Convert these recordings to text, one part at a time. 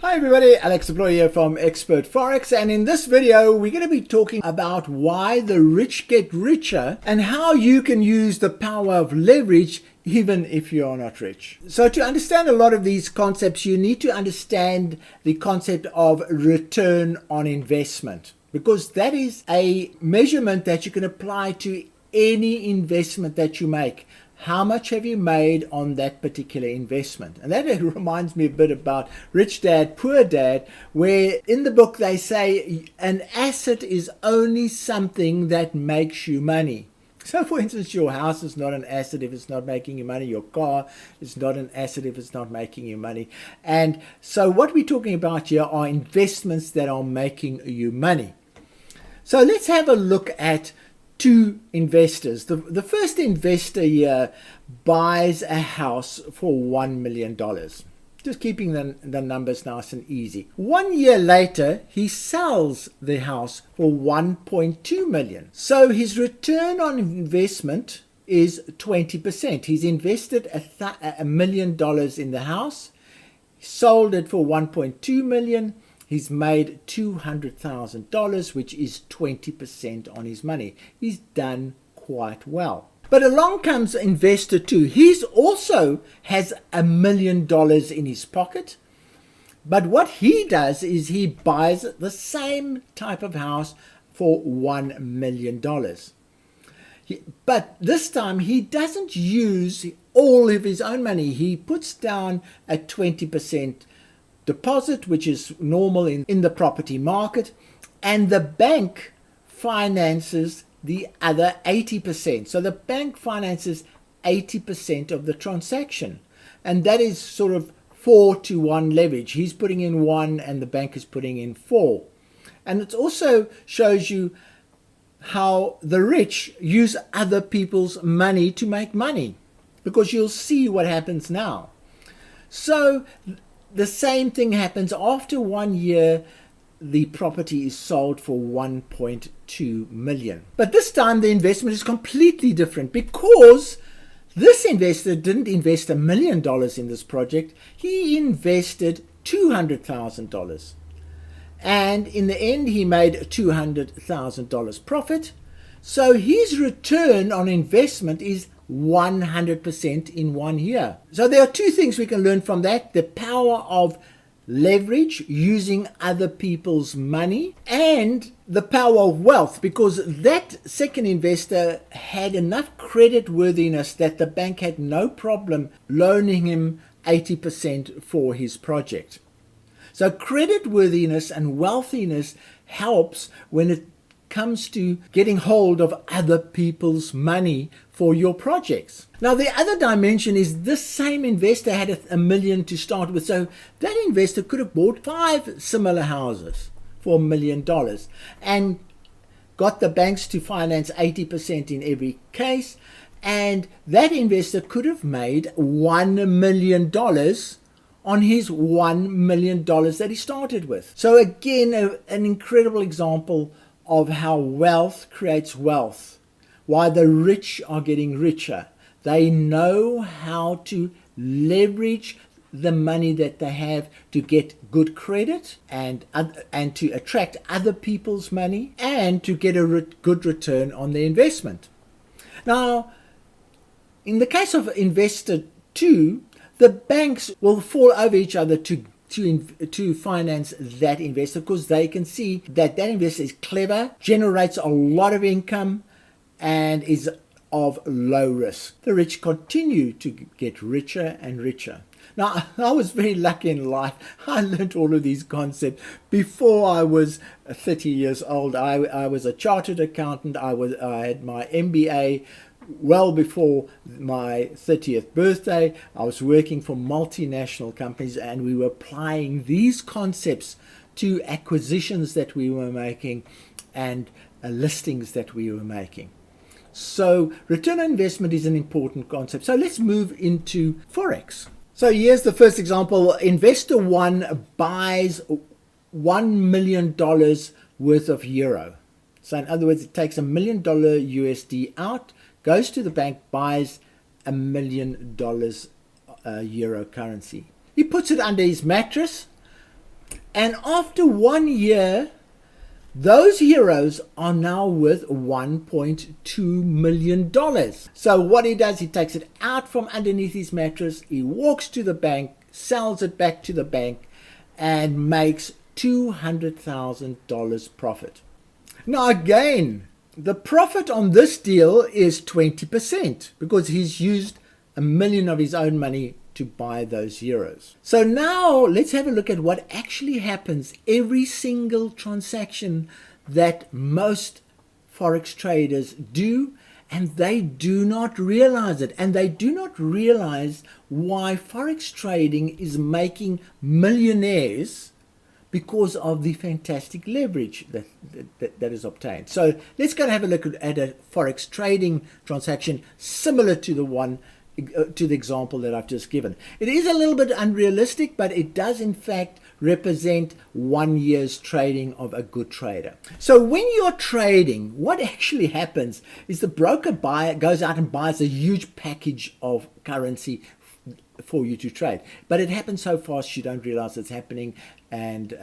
Hi everybody, Alex Deploy here from Expert Forex, and in this video we're going to be talking about why the rich get richer and how you can use the power of leverage even if you are not rich. So to understand a lot of these concepts, you need to understand the concept of return on investment, because that is a measurement that you can apply to any investment that you make. How much have you made on that particular investment? And that reminds me a bit about Rich Dad, Poor Dad, where in the book they say an asset is only something that makes you money. So for instance, your house is not an asset if it's not making you money. Your car is not an asset if it's not making you money. And so what we're talking about here are investments that are making you money. So let's have a look at two investors. The first investor here buys a house for $1 million. Just keeping the numbers nice and easy. 1 year later, he sells the house for $1.2 million. So his return on investment is 20%. He's invested $1 million in the house, sold it for $1.2 million. He's made $200,000, which is 20% on his money. He's done quite well. But along comes investor two. He also has $1 million in his pocket. But what he does is he buys the same type of house for $1 million. But this time he doesn't use all of his own money. He puts down a 20% deposit, which is normal in the property market, and the bank finances the other 80%. So the bank finances 80% of the transaction, and that is sort of 4-to-1 leverage. He's putting in 1 and the bank is putting in 4. And it also shows you how the rich use other people's money to make money, because you'll see what happens now. So the same thing happens after 1 year. The property is sold for $1.2 million. But this time the investment is completely different, because this investor didn't invest $1 million in this project. He invested $200,000. And in the end, he made $200,000 profit. So his return on investment is 100% in 1 year. So there are two things we can learn from that: the power of leverage, using other people's money, and the power of wealth, because that second investor had enough credit worthiness that the bank had no problem loaning him 80% for his project. So credit worthiness and wealthiness helps when it comes to getting hold of other people's money for your projects. Now the other dimension is this same investor had $1 million to start with, so that investor could have bought 5 similar houses for $1 million and got the banks to finance 80% in every case, and that investor could have made $1 million on his $1 million that he started with. So again, an incredible example of how wealth creates wealth, why the rich are getting richer. They know how to leverage the money that they have to get good credit and to attract other people's money and to get a good return on their investment. Now, in the case of investor two, the banks will fall over each other to finance that investor, because they can see that investor is clever, generates a lot of income, and is of low risk. The rich continue to get richer and richer. Now, I was very lucky in life. I learned all of these concepts before I was 30 years old. I was a chartered accountant. I had my MBA well before my 30th birthday. I was working for multinational companies, and we were applying these concepts to acquisitions that we were making and listings that we were making. So return on investment is an important concept. So let's move into Forex. So here's the first example. Investor one buys $1 million worth of euro. So in other words, it takes $1 million USD out, goes to the bank, buys $1 million euro currency. He puts it under his mattress, And after 1 year, those heroes are now worth $1.2 million. So what he does, he takes it out from underneath his mattress, he walks to the bank, sells it back to the bank, and makes $200,000 profit. Now again, the profit on this deal is 20% because he's used $1 million of his own money to buy those euros. So now let's have a look at what actually happens every single transaction that most Forex traders do, and they do not realize it. And they do not realize why Forex trading is making millionaires because of the fantastic leverage that is obtained. So let's go and have a look at a Forex trading transaction similar to the one to the example that I've just given. It is a little bit unrealistic, but it does in fact represent 1 year's trading of a good trader. So when you're trading, what actually happens is the broker goes out and buys a huge package of currency for you to trade, but it happens so fast you don't realize it's happening, and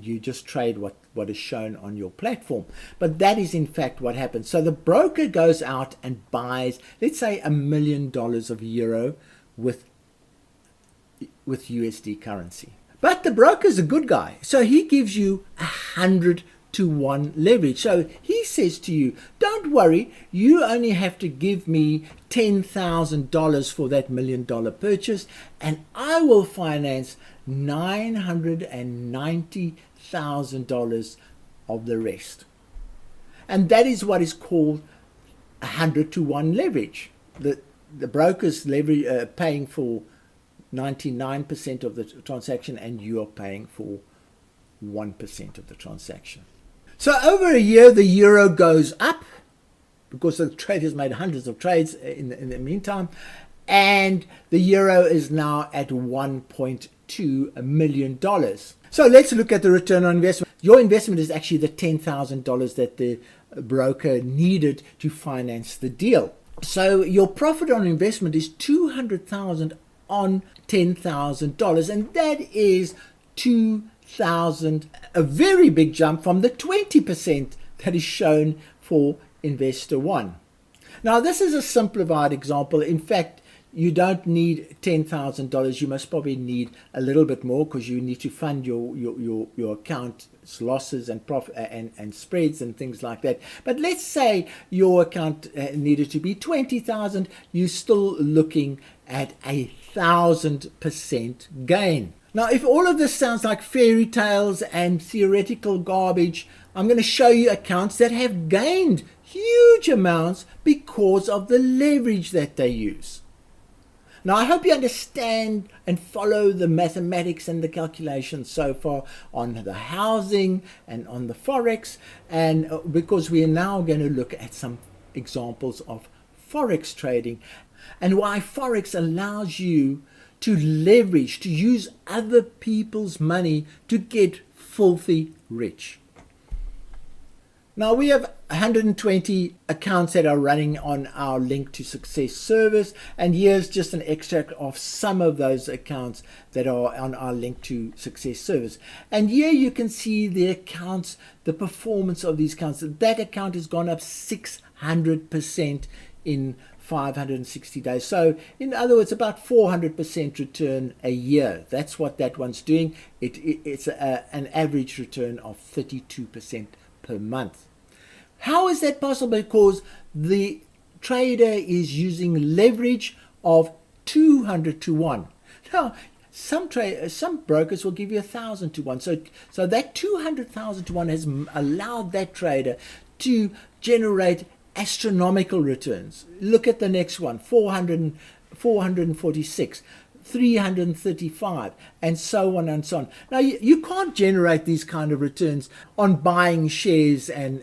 you just trade what is shown on your platform. But that is in fact what happens. So the broker goes out and buys, let's say, $1 million of euro with USD currency. But the broker's a good guy, so he gives you 100-to-1 leverage. So he says to you, don't worry, you only have to give me $10,000 for that $1 million purchase, and I will finance $990,000 of the rest. And that is what is called 100-to-1 leverage. The broker's leverage paying for 99% of the transaction, and you are paying for 1% of the transaction. So over a year, the euro goes up because the traders made hundreds of trades in the meantime, and the euro is now at $1.2 million. So let's look at the return on investment. Your investment is actually the $10,000 that the broker needed to finance the deal. So your profit on investment is $200,000 on $10,000, and that is $2,000, a very big jump from the 20% that is shown for investor one. Now this is a simplified example. In fact, you don't need $10,000. You must probably need a little bit more because you need to fund your account's losses and profit and spreads and things like that. But let's say your account needed to be $20,000. You're still looking at 1,000% gain. Now, if all of this sounds like fairy tales and theoretical garbage, I'm going to show you accounts that have gained huge amounts because of the leverage that they use. Now, I hope you understand and follow the mathematics and the calculations so far on the housing and on the Forex, and because we are now going to look at some examples of Forex trading and why Forex allows you to leverage, to use other people's money to get filthy rich. Now we have 120 accounts that are running on our Link to Success service, and here's just an extract of some of those accounts that are on our Link to Success service. And here you can see the accounts, the performance of these accounts. That account has gone up 600% in 560 days. So in other words, about 400% return a year. That's what that one's doing. It's an average return of 32% per month. How is that possible? Because the trader is using leverage of 200-to-1. Now, some brokers will give you 1,000-to-1. So that 200,000-to-1 has allowed that trader to generate astronomical returns. Look at the next one, 446. 335, and so on and so on. Now you can't generate these kind of returns on buying shares and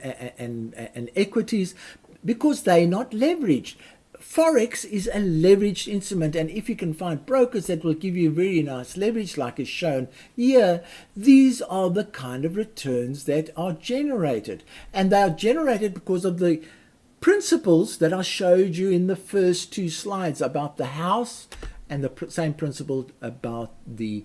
equities because they're not leveraged. Forex is a leveraged instrument, and if you can find brokers that will give you very nice leverage like is shown here, these are the kind of returns that are generated, and they are generated because of the principles that I showed you in the first two slides about the house, and the same principle about the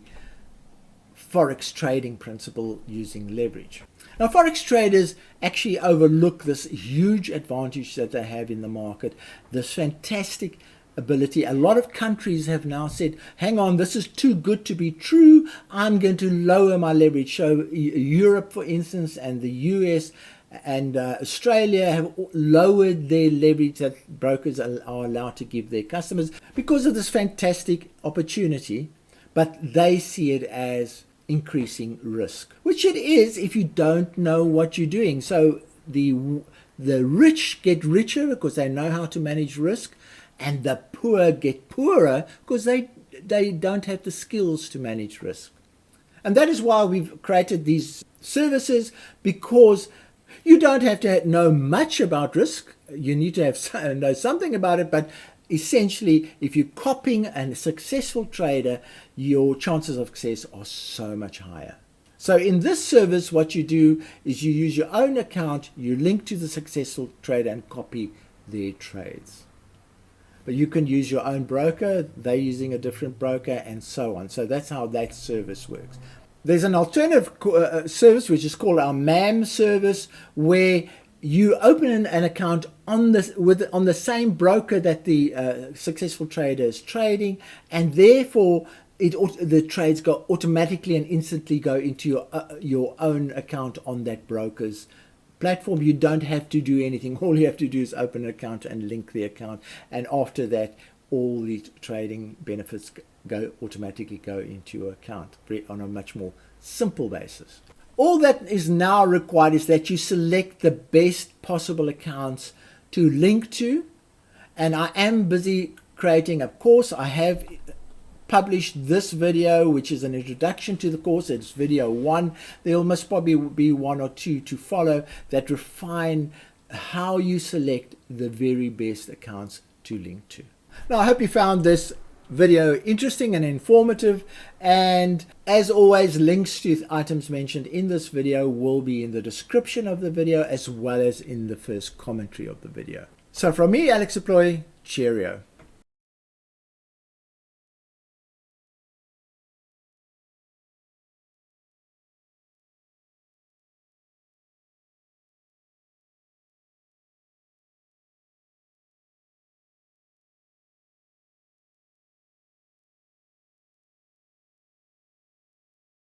Forex trading principle using leverage. Now, Forex traders actually overlook this huge advantage that they have in the market, this fantastic ability. A lot of countries have now said, hang on, this is too good to be true. I'm going to lower my leverage. So Europe, for instance, and the US and Australia have lowered their leverage that brokers are allowed to give their customers because of this fantastic opportunity, but they see it as increasing risk, which it is if you don't know what you're doing. So the rich get richer because they know how to manage risk, and the poor get poorer because they don't have the skills to manage risk. And that is why we've created these services, because you don't have to know much about risk. You need to know something about it, but essentially, if you're copying a successful trader, your chances of success are so much higher. So in this service, what you do is you use your own account, you link to the successful trader and copy their trades. But you can use your own broker, they're using a different broker, and so on. So that's how that service works. There's an alternative service which is called our MAM service, where you open an account on the same broker that the successful trader is trading, and therefore the trades go automatically and instantly go into your own account on that broker's platform. You don't have to do anything. All you have to do is open an account and link the account, and after that all the trading benefits automatically go into your account on a much more simple basis. All that is now required is that you select the best possible accounts to link to, and I am busy creating a course. I have published this video, which is an introduction to the course. It's video 1. There must probably be 1 or 2 to follow that refine how you select the very best accounts to link to. Now, I hope you found this video interesting and informative, and as always, links to items mentioned in this video will be in the description of the video as well as in the first commentary of the video. So from me, Alex Deploy, cheerio.